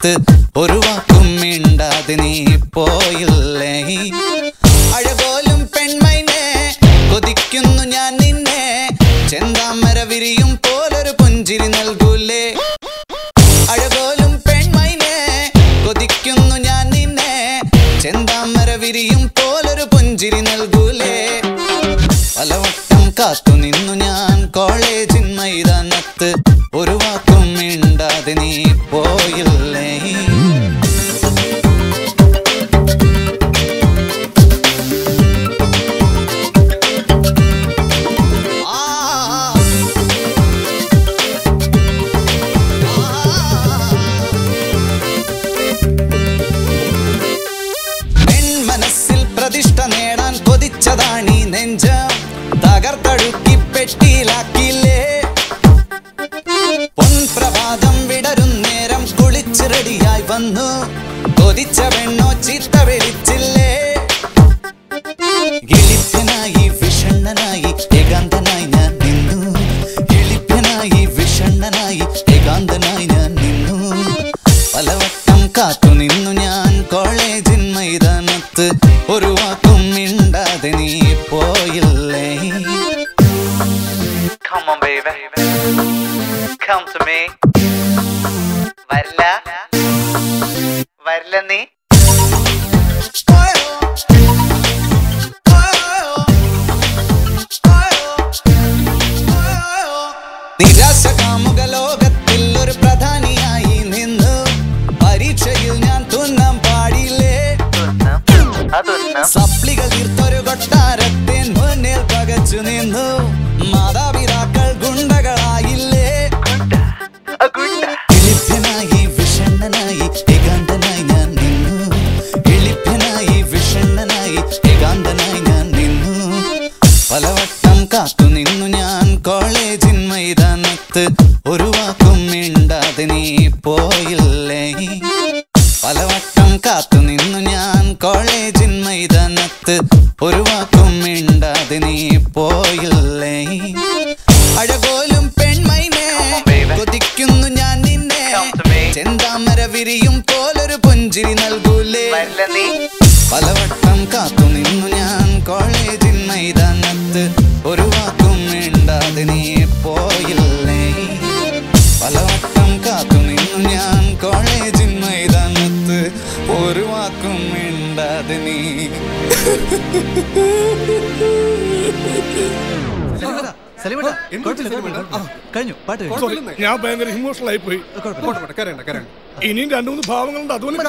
മൈതാനത്ത് ഒരു വാക്കും മിണ്ടാതെ നീ പോയില്ലേ അഴകോലും പെൺമൈനെ കൊതിക്കുന്നു ഞാൻ നിന്നെ ചെന്താമര വിരിയും പോലൊരു പുഞ്ചിരി നൽകൂലേ അഴകോലും പെൺമൈനെ കൊതിക്കുന്നു ഞാൻ നിന്നെ ചെന്താമര വിരിയും പോലൊരു പുഞ്ചിരി നൽകൂലേ പലവട്ടം കാത്തു നിന്നു ഞാൻ കോളേജിൻ മൈതാനത്ത് ഒരു വാക്കും മിണ്ടാതെ നീ പോയില്ലേ പെൺമനസ്സിൽ പ്രതിഷ്ഠ നേടാൻ കൊതിച്ചതാണീ നെഞ്ചം തകർത്തടുക്കി പെട്ടിയിലാക്കിയില്ലേ പൊൻപ്രഭാതം വിടരും നേരം കുളിച്ച് റെഡിയായി വന്നു കൊതിച്ച പെണ്ണോ ചീത്ത വിളിച്ചില്ലേ എളിപ്പനായി വിഷണ്ണനായി ഏകാന്തനായി ഞാൻ നിന്നു എളിപ്പനായി വിഷണ്ണനായി ഏകാന്തനായി ഞാൻ നിന്നു പലവട്ടം കാത്തു നിന്നു ഞാൻ കോളേജിൻ മൈതാനത്ത് ഒരു വാക്കും മിണ്ടാതെ നീ പോയില്ലേ Come on baby Come to me വരില്ല നീ നിരാശ കാമുക ലോകത്തിൽ ഒരു പ്രധാനിയായി നിന്നു പരീക്ഷയിൽ ഞാൻ തുന്നാൻ പാടില്ലേ സപ്ലികൾ തീർത്തൊരു കൊട്ടാരത്തിൻ മുന്നിൽ പകച്ചു നിന്നു മാതാപിതാക്കൾ ഗുണ്ടകളായില്ലേ എളിപ്പനായി വിഷണ്ണനായി ഏകാന്തനായി ഞാൻ നിന്നു എളിപ്പനായി വിഷണ്ണനായി ഏകാന്തനായി ഞാൻ നിന്നു പലവട്ടം കാത്തു നിന്നു ഞാൻ കോളേജിൻ മൈതാനത്ത് ഒരു വാക്കും മിണ്ടാതെ നീ പോയില്ലേ പലവട്ടം കാത്തു നിന്നു ഞാൻ കോളേജിൻ മൈതാനത്ത് ഒരു വാക്കും മിണ്ടാതെ നീ പോയില്ലേ അഴകോലും പെൺമൈനെ കൊതിക്കുന്നു ഞാൻ നിന്നെ ചെന്താമര വിരിയും പോലൊരു പുഞ്ചിരി നൽകൂലേ പലവട്ടം കാത്തു നിന്നു ഞാൻ കോളേജിൻ മൈതാനത്ത് ഒരു വാക്കും മിണ്ടാതെ നീ പോയില്ലേ പലവട്ടം കാത്തു നിന്നു ഞാൻ കോളേജിൻ മൈതാനത്ത് ഒരു വാക്കും മിണ്ടാതെ നീ കഴിഞ്ഞു പാട്ട് ഞാൻ ഭയങ്കര ഇമോഷണൽ ആയി പോയി ഇനിയും 2-3 ഭാവങ്ങളുണ്ട് അതുകൊണ്ട്